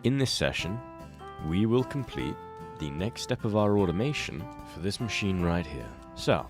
In this session, we will complete the next step of our automation for this machine right here. So,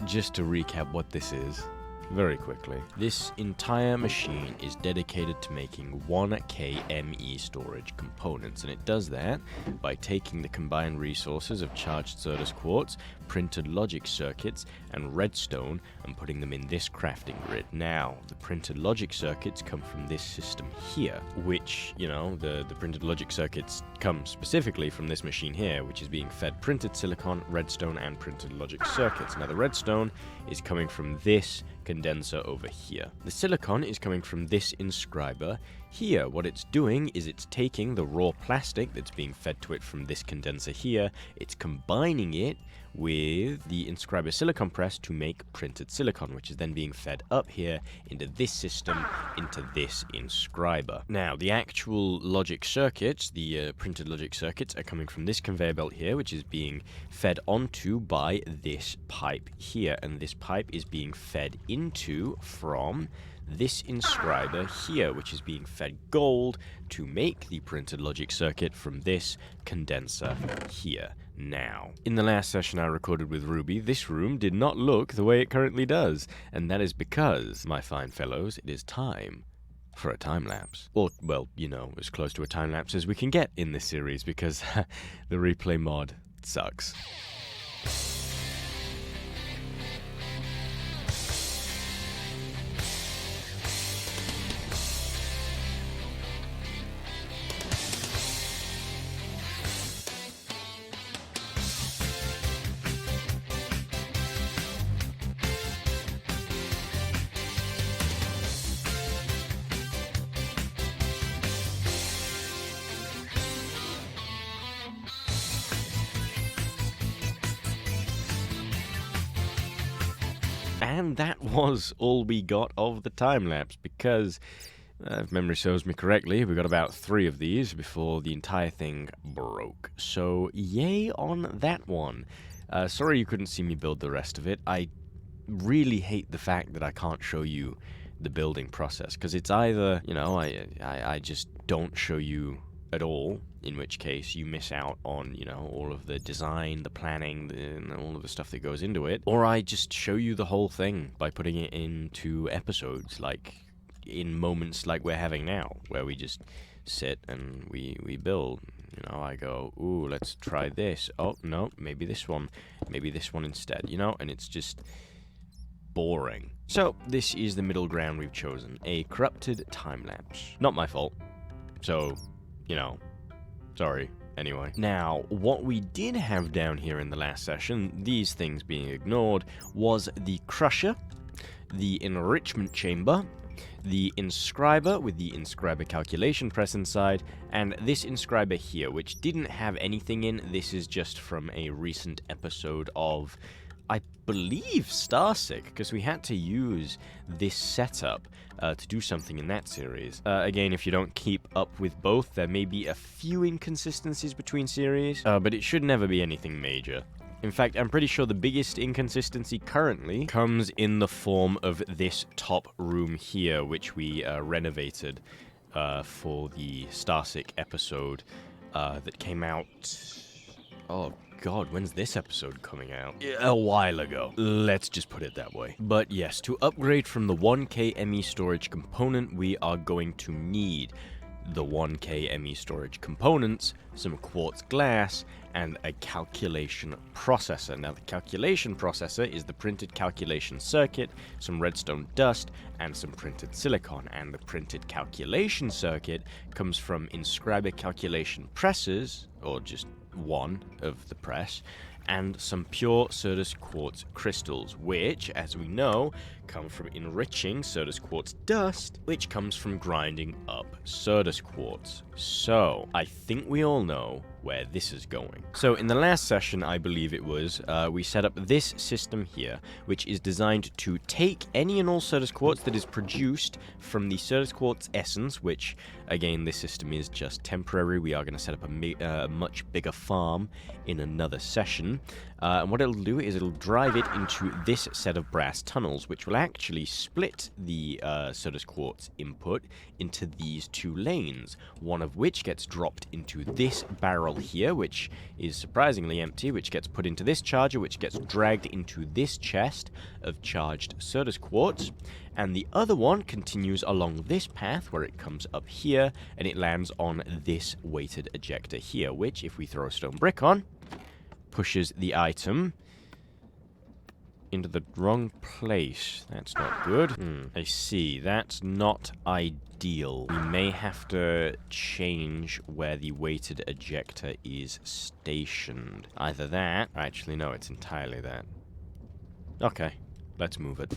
just to recap what this is, very quickly, this entire machine is dedicated to making 1K ME storage components, and it does that by taking the combined resources of charged Certus quartz, printed logic circuits, and redstone and putting them in this crafting grid. Now, the printed logic circuits come from this system here, which, the printed logic circuits come specifically from this machine here, which is being fed printed silicon, redstone, and printed logic circuits. Now, the redstone is coming from this condenser over here. The silicon is coming from this inscriber here. What it's doing is it's taking the raw plastic that's being fed to it from this condenser here, it's combining it with the inscriber silicon press to make printed silicon, which is then being fed up here into this system, into this inscriber. Now, the actual logic circuits, the printed logic circuits, are coming from this conveyor belt here, which is being fed onto by this pipe here, and this pipe is being fed into from this inscriber here, which is being fed gold to make the printed logic circuit from this condenser here. Now, in the last session I recorded with Ruby, this room did not look the way it currently does, and that is because, my fine fellows, it is time for a time-lapse. Or, well, as close to a time-lapse as we can get in this series, because the replay mod sucks. And that was all we got of the time-lapse, because, if memory serves me correctly, we got about 3 of these before the entire thing broke. So, yay on that one. Sorry you couldn't see me build the rest of it. I really hate the fact that I can't show you the building process, because it's either, I just don't show you at all, in which case you miss out on, all of the design, the planning, and all of the stuff that goes into it, or I just show you the whole thing by putting it into episodes, like in moments like we're having now, where we just sit and we build. I go, ooh, let's try this. Oh, no, maybe this one instead, and it's just boring. So, this is the middle ground we've chosen, a corrupted time-lapse. Not my fault. So, sorry, anyway. Now, what we did have down here in the last session, these things being ignored, was the crusher, the enrichment chamber, the inscriber with the inscriber calculation press inside, and this inscriber here, which didn't have anything in. This is just from a recent episode of, I believe, Starsick, because we had to use this setup to do something in that series. Again, if you don't keep up with both, there may be a few inconsistencies between series, but it should never be anything major. In fact, I'm pretty sure the biggest inconsistency currently comes in the form of this top room here, which we renovated for the Starsick episode that came out... Oh, God, when's this episode coming out? A while ago. Let's just put it that way. But yes, to upgrade from the 1K ME storage component, we are going to need the 1K ME storage components, some quartz glass, and a calculation processor. Now, the calculation processor is the printed calculation circuit, some redstone dust, and some printed silicon. And the printed calculation circuit comes from inscriber calculation presses, or just one of the press, and some pure Certus quartz crystals, which, as we know, come from enriching Certus quartz dust, which comes from grinding up Certus quartz. So, I think we all know where this is going. So, in the last session, I believe it was, we set up this system here, which is designed to take any and all Certus quartz that is produced from the Certus quartz essence, which Again, this system is just temporary. We are going to set up a much bigger farm in another session. And what it'll do is it'll drive it into this set of brass tunnels, which will actually split the Sodus Quartz input into these two lanes, one of which gets dropped into this barrel here, which is surprisingly empty, which gets put into this charger, which gets dragged into this chest of charged Sodus Quartz, and the other one continues along this path where it comes up here and it lands on this weighted ejector here, which, if we throw a stone brick on, pushes the item into the wrong place. That's not good. I see. That's not ideal. We may have to change where the weighted ejector is stationed. Either that... Actually, no, it's entirely that. Okay, let's move it.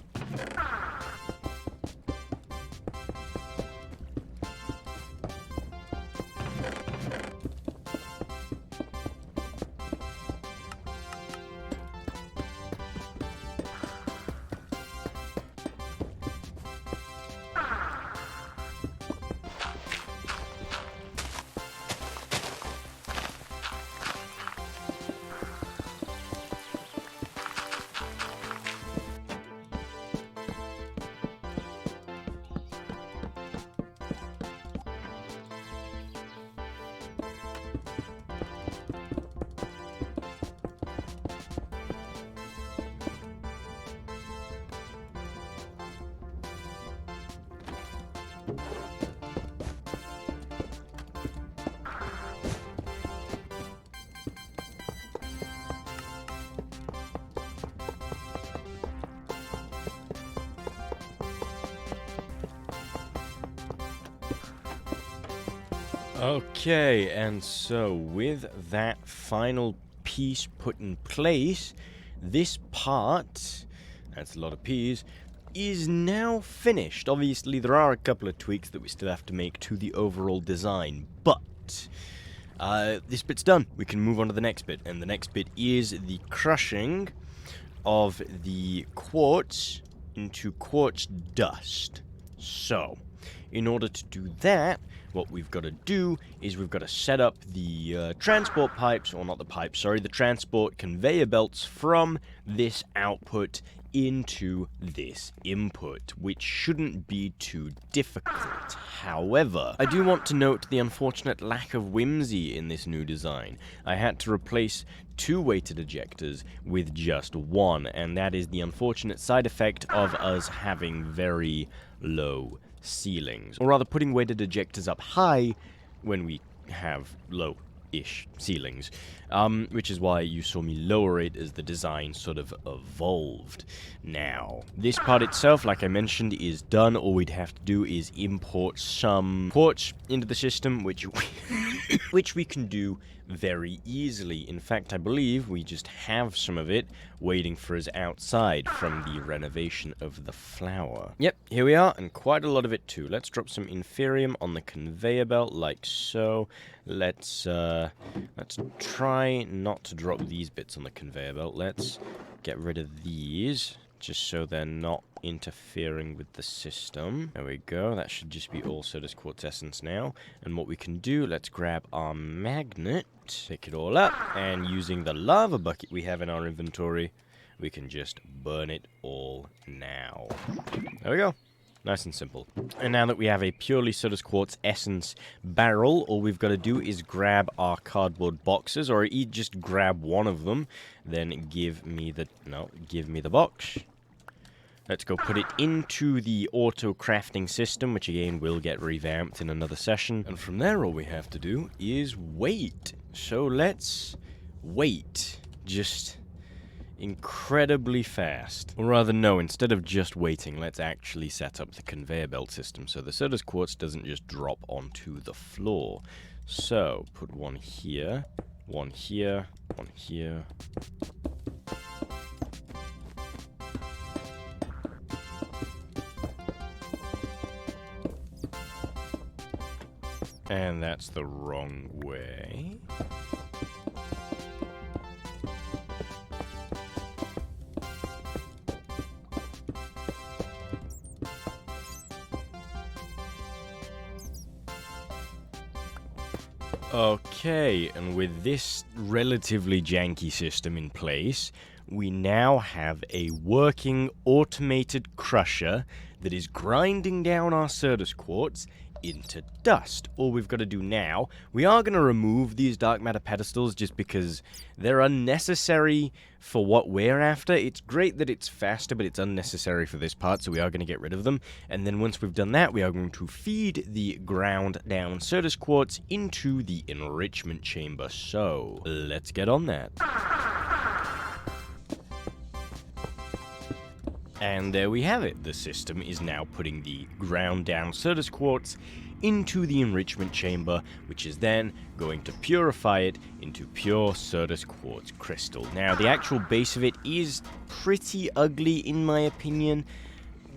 Okay, and so with that final piece put in place, this part, that's a lot of P's, is now finished. Obviously, there are a couple of tweaks that we still have to make to the overall design, but this bit's done. We can move on to the next bit, and the next bit is the crushing of the quartz into quartz dust. So, in order to do that, what we've got to do is we've got to set up the transport pipes, or not the pipes, sorry, the transport conveyor belts from this output into this input, which shouldn't be too difficult. However, I do want to note the unfortunate lack of whimsy in this new design. I had to replace 2 weighted ejectors with just 1, and that is the unfortunate side effect of us having very low ceilings, or rather putting weighted ejectors up high when we have low-ish ceilings, which is why you saw me lower it as the design sort of evolved. Now, this part itself, like I mentioned, is done. All we'd have to do is import some quartz into the system, which we can do very easily. In fact, I believe we just have some of it waiting for us outside from the renovation of the flower. Yep, here we are, and quite a lot of it too. Let's drop some inferium on the conveyor belt, like so. Let's try not to drop these bits on the conveyor belt. Let's get rid of these, just so they're not interfering with the system. There we go. That should just be all Sodus Quartz essence now. And what we can do, let's grab our magnet, pick it all up, and using the lava bucket we have in our inventory, we can just burn it all now. There we go. Nice and simple. And now that we have a purely Sodus Quartz essence barrel, all we've got to do is grab our cardboard boxes, or just grab one of them, then give me the box. Let's go put it into the auto crafting system, which again will get revamped in another session. And from there, all we have to do is wait. So let's wait. Just incredibly fast. Or rather, no, instead of just waiting, let's actually set up the conveyor belt system so the Sodus Quartz doesn't just drop onto the floor. So, put one here, one here, one here. And that's the wrong way. Okay, and with this relatively janky system in place, we now have a working automated crusher that is grinding down our Certus quartz into dust. All we've got to do now, we are going to remove these dark matter pedestals just because they're unnecessary for what we're after. It's great that it's faster, but it's unnecessary for this part, so we are going to get rid of them. And then once we've done that, we are going to feed the ground down Certus quartz into the enrichment chamber. So let's get on that. And there we have it. The system is now putting the ground down Certus quartz into the enrichment chamber, which is then going to purify it into pure Certus quartz crystal. Now, the actual base of it is pretty ugly in my opinion.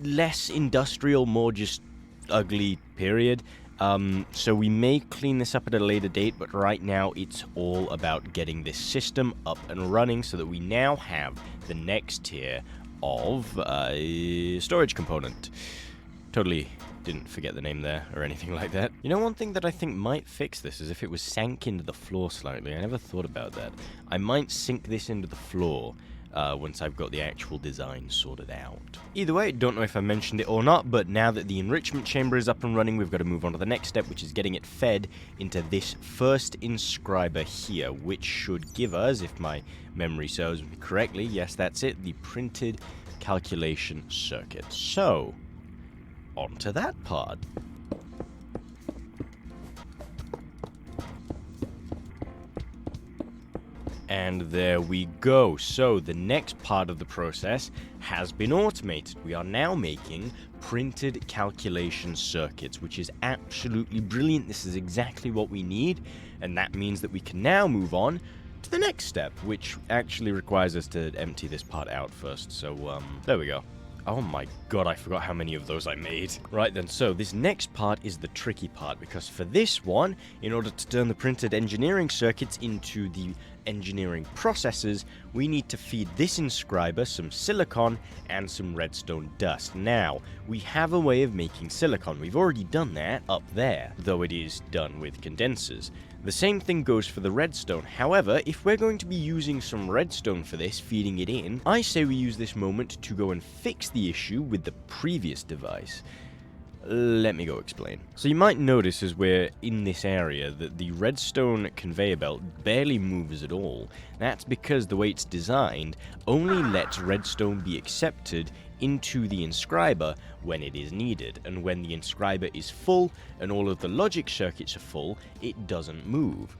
Less industrial, more just ugly, period. So we may clean this up at a later date, but right now it's all about getting this system up and running so that we now have the next tier of storage component. Totally didn't forget the name there or anything like that. You know, one thing that I think might fix this is if it was sank into the floor slightly. I never thought about that. I might sink this into the floor once I've got the actual design sorted out. Either way, don't know if I mentioned it or not, but now that the enrichment chamber is up and running, we've got to move on to the next step, which is getting it fed into this first inscriber here, which should give us, if my memory serves me correctly, yes, that's it, the printed calculation circuit. So, on to that part. And there we go. So the next part of the process has been automated. We are now making printed calculation circuits, which is absolutely brilliant. This is exactly what we need, and that means that we can now move on to the next step, which actually requires us to empty this part out first. So there we go. Oh my god, I forgot how many of those I made. Right then, so this next part is the tricky part, because for this one, in order to turn the printed engineering circuits into the engineering processes, we need to feed this inscriber some silicon and some redstone dust. Now, we have a way of making silicon. We've already done that up there, though it is done with condensers. The same thing goes for the redstone. However, if we're going to be using some redstone for this, feeding it in, I say we use this moment to go and fix the issue with the previous device. Let me go explain. So you might notice as we're in this area that the redstone conveyor belt barely moves at all. That's because the way it's designed only lets redstone be accepted into the inscriber when it is needed, and when the inscriber is full and all of the logic circuits are full, it doesn't move.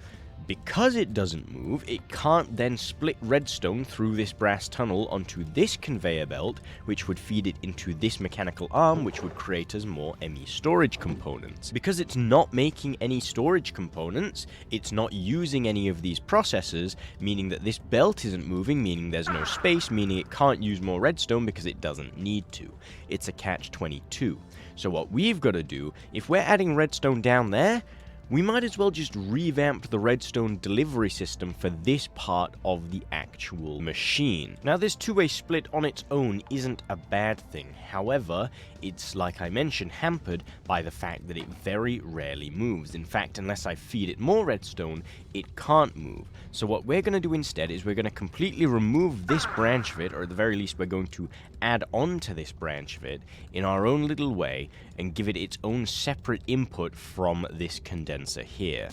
Because it doesn't move, it can't then split redstone through this brass tunnel onto this conveyor belt, which would feed it into this mechanical arm, which would create us more ME storage components. Because it's not making any storage components, it's not using any of these processors, meaning that this belt isn't moving, meaning there's no space, meaning it can't use more redstone because it doesn't need to. It's a catch-22. So what we've got to do, if we're adding redstone down there, we might as well just revamp the redstone delivery system for this part of the actual machine. Now, this two-way split on its own isn't a bad thing. However, it's, like I mentioned, hampered by the fact that it very rarely moves. In fact, unless I feed it more redstone, it can't move. So what we're going to do instead is we're going to completely remove this branch of it, or at the very least we're going to add on to this branch of it in our own little way and give it its own separate input from this condenser here.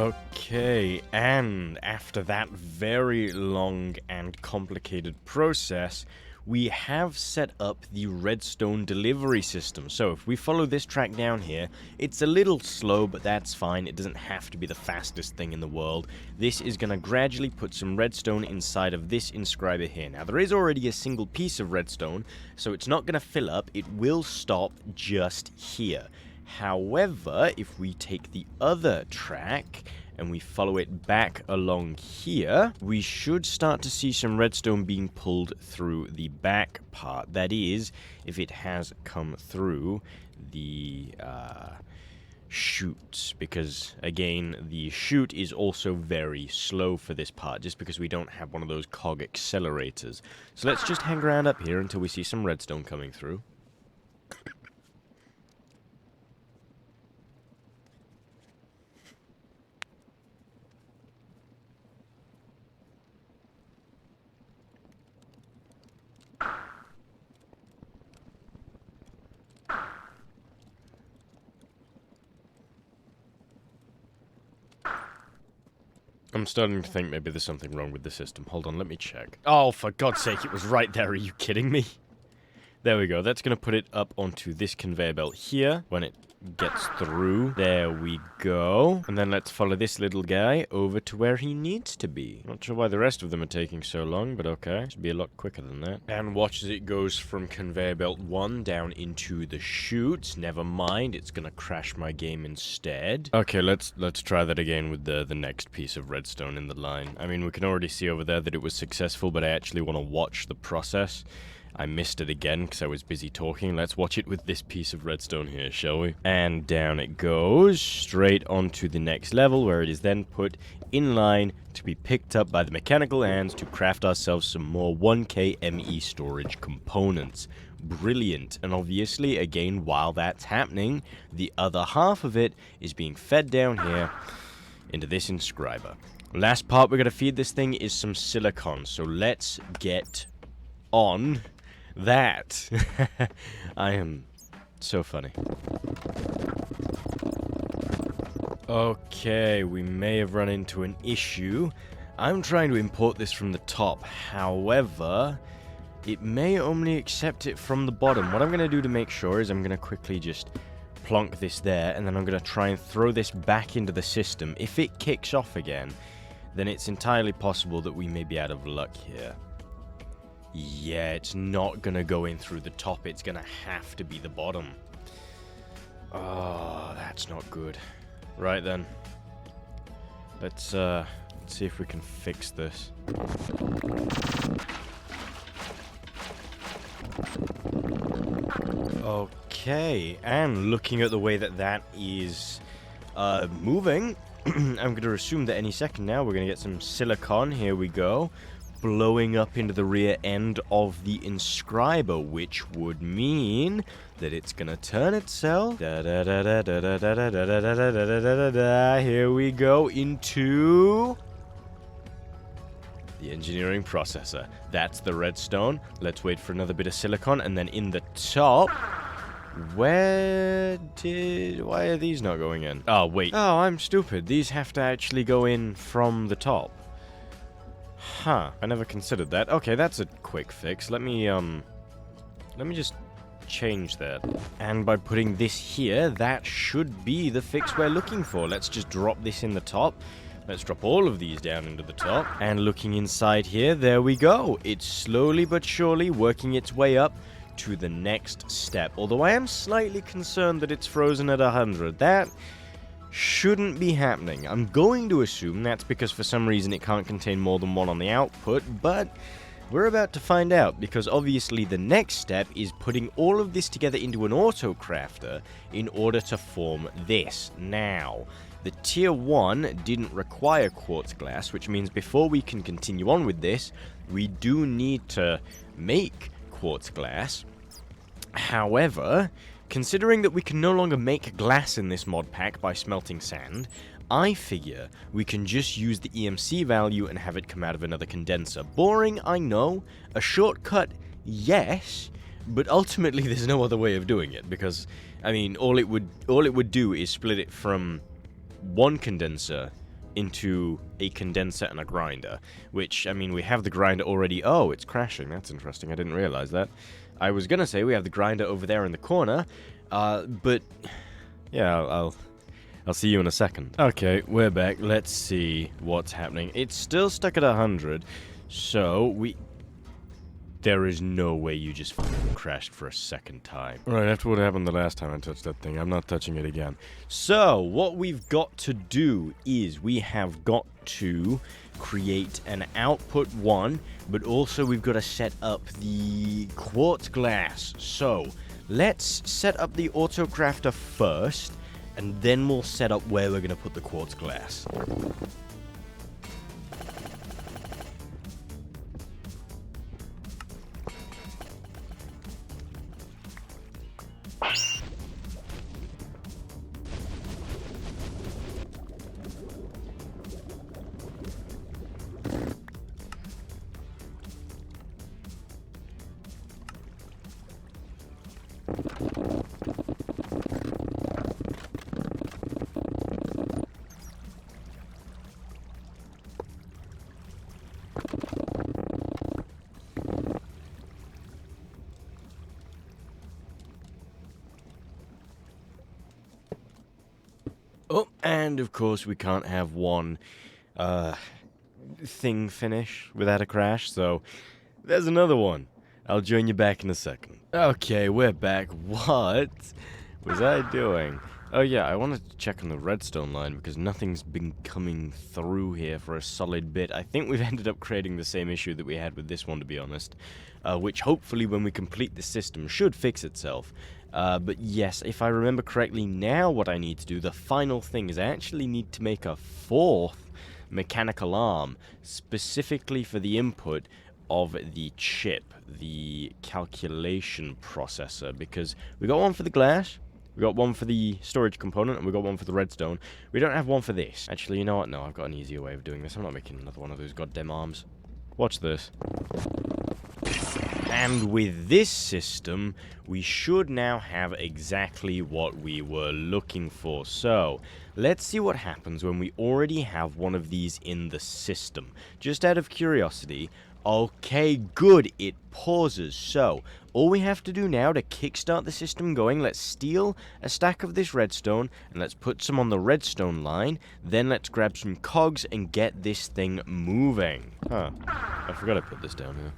Okay, and after that very long and complicated process, we have set up the redstone delivery system. So if we follow this track down here, it's a little slow, but that's fine. It doesn't have to be the fastest thing in the world. This is going to gradually put some redstone inside of this inscriber here. Now, there is already a single piece of redstone, so it's not going to fill up. It will stop just here. However, if we take the other track and we follow it back along here, we should start to see some redstone being pulled through the back part. That is, if it has come through the chute, because again, the chute is also very slow for this part, just because we don't have one of those cog accelerators. So let's just hang around up here until we see some redstone coming through. I'm starting to think maybe there's something wrong with the system. Hold on, let me check. Oh, for God's sake, it was right there. Are you kidding me? There we go. That's going to put it up onto this conveyor belt here when it gets through. There we go. And then let's follow this little guy over to where he needs to be. Not sure why the rest of them are taking so long, but okay. Should be a lot quicker than that. And watch as it goes from conveyor belt 1 down into the chute. Never mind, it's going to crash my game instead. Okay, let's try that again with the next piece of redstone in the line. I mean, we can already see over there that it was successful, but I actually want to watch the process. I missed it again because I was busy talking. Let's watch it with this piece of redstone here, shall we? And down it goes, straight onto the next level, where it is then put in line to be picked up by the mechanical hands to craft ourselves some more 1K ME storage components. Brilliant. And obviously, again, while that's happening, the other half of it is being fed down here into this inscriber. Last part we're going to feed this thing is some silicon, so let's get on that. I am so funny. Okay, we may have run into an issue. I'm trying to import this from the top. However, it may only accept it from the bottom. What I'm going to do to make sure is I'm going to quickly just plonk this there, and then I'm going to try and throw this back into the system. If it kicks off again, then it's entirely possible that we may be out of luck here. Yeah, it's not gonna go in through the top. It's gonna have to be the bottom. Oh, that's not good. Right then. Let's see if we can fix this. Okay, and looking at the way that that is moving, I'm going to assume that any second now we're going to get some silicon. Here we go. Blowing up into the rear end of the inscriber, which would mean that it's gonna turn itself. Here we go into the engineering processor. That's the redstone. Let's wait for another bit of silicon, and then in the top. Why are these not going in? Oh, wait. Oh, I'm stupid. These have to actually go in from the top. Huh, I never considered that. Okay, that's a quick fix. Let me just change that. And by putting this here, that should be the fix we're looking for. Let's just drop this in the top. Let's drop all of these down into the top. And looking inside here, there we go. It's slowly but surely working its way up to the next step. Although I am slightly concerned that it's frozen at 100. That shouldn't be happening. I'm going to assume that's because for some reason it can't contain more than one on the output, but we're about to find out, because obviously the next step is putting all of this together into an auto crafter in order to form this. Now, the tier 1 didn't require quartz glass, which means before we can continue on with this, we do need to make quartz glass. However, considering that we can no longer make glass in this mod pack by smelting sand, I figure we can just use the EMC value and have it come out of another condenser. Boring, I know. A shortcut, yes, but ultimately there's no other way of doing it, because, I mean, all it would do is split it from one condenser into a condenser and a grinder, which, I mean, we have the grinder already. Oh, it's crashing. That's interesting. I didn't realize that. I was gonna say we have the grinder over there in the corner, but yeah, I'll see you in a second. Okay, we're back. Let's see what's happening. It's still stuck at 100, so there is no way you just fucking crashed for a second time. Right, after what happened the last time I touched that thing, I'm not touching it again. So, what we've got to do is we have got to create an output 1, but also we've got to set up the quartz glass. So, let's set up the autocrafter first, and then we'll set up where we're going to put the quartz glass. Oh, and of course we can't have one thing finish without a crash, so there's another one. I'll join you back in a second. Okay, we're back. What was I doing? Oh yeah, I wanted to check on the redstone line because nothing's been coming through here for a solid bit. I think we've ended up creating the same issue that we had with this one, to be honest, which hopefully when we complete the system should fix itself. But yes, if I remember correctly, now what I need to do, the final thing, is I actually need to make a 4th mechanical arm, specifically for the input of the chip, the calculation processor, because we got one for the glass, we got one for the storage component, and we got one for the redstone. We don't have one for this. Actually, you know what? No, I've got an easier way of doing this. I'm not making another one of those goddamn arms. Watch this. And with this system, we should now have exactly what we were looking for. So, let's see what happens when we already have one of these in the system. Just out of curiosity, okay, good, it pauses. So, all we have to do now to kickstart the system going, let's steal a stack of this redstone, and let's put some on the redstone line, then let's grab some cogs and get this thing moving. Huh, I forgot I put this down here.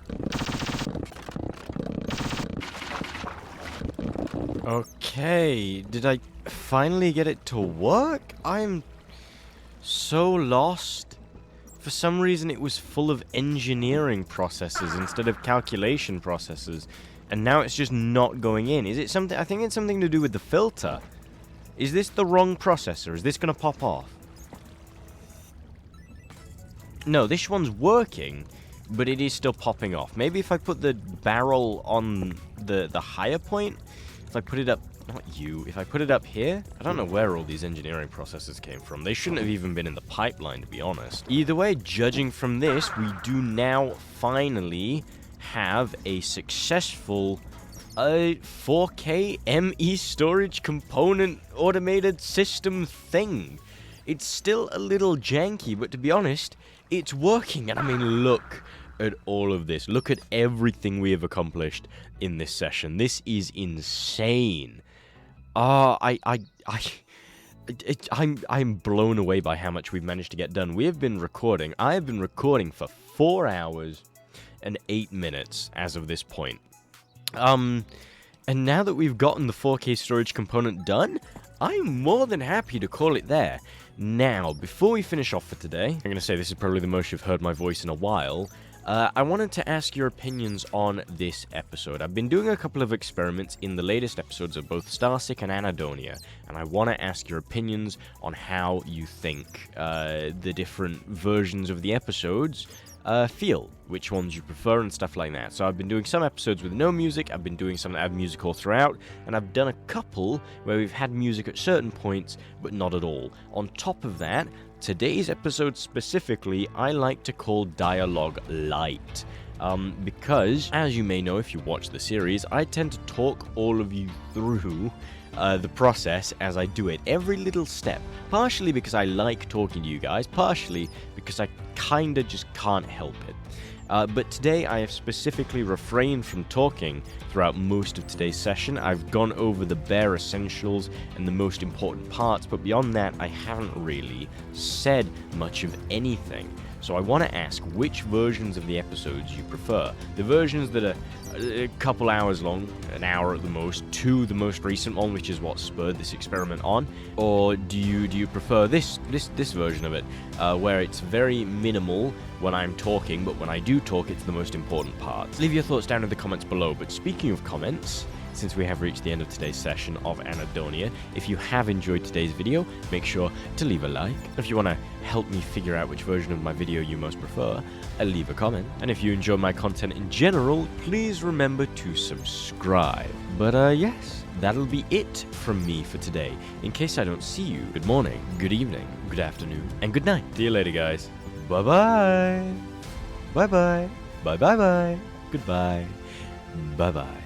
Okay, did I finally get it to work? I'm so lost. For some reason it was full of engineering processes instead of calculation processes, and now it's just not going in. Is it something? I think it's something to do with the filter. Is this the wrong processor? Is this gonna pop off? No, this one's working, but it is still popping off. Maybe if I put the barrel on the higher point, if I put it up, not you, if I put it up here, I don't know where all these engineering processes came from. They shouldn't have even been in the pipeline, to be honest. Either way, judging from this, we do now finally have a successful 4K ME storage component automated system thing. It's still a little janky, but to be honest, it's working. And I mean, look at all of this. Look at everything we have accomplished in this session. This is insane. I'm blown away by how much we've managed to get done. We have been recording. I have been recording for 4 hours and 8 minutes as of this point. And now that we've gotten the 4K storage component done, I'm more than happy to call it there. Now, before we finish off for today, I'm going to say this is probably the most you've heard my voice in a while. I wanted to ask your opinions on this episode. I've been doing a couple of experiments in the latest episodes of both Starsick and Anadonia, and I want to ask your opinions on how you think the different versions of the episodes feel, which ones you prefer and stuff like that. So I've been doing some episodes with no music, I've been doing some that have music all throughout, and I've done a couple where we've had music at certain points, but not at all. On top of that, today's episode specifically, I like to call Dialogue Light. Because, as you may know if you watch the series, I tend to talk all of you through the process as I do it, every little step. Partially because I like talking to you guys, partially because I kinda just can't help it. But today I have specifically refrained from talking throughout most of today's session. I've gone over the bare essentials and the most important parts, but beyond that I haven't really said much of anything. So I want to ask which versions of the episodes you prefer. The versions that are a couple hours long, an hour at the most, to the most recent one, which is what spurred this experiment on, or do you prefer this version of it, where it's very minimal when I'm talking, but when I do talk, it's the most important part. Leave your thoughts down in the comments below. But speaking of comments, since we have reached the end of today's session of Anhedonia, if you have enjoyed today's video, make sure to leave a like. If you want to help me figure out which version of my video you most prefer, leave a comment. And if you enjoy my content in general, please remember to subscribe. But yes, that'll be it from me for today. In case I don't see you, good morning, good evening, good afternoon, and good night. See you later, guys. Bye-bye. Bye-bye. Bye-bye-bye. Goodbye. Bye-bye.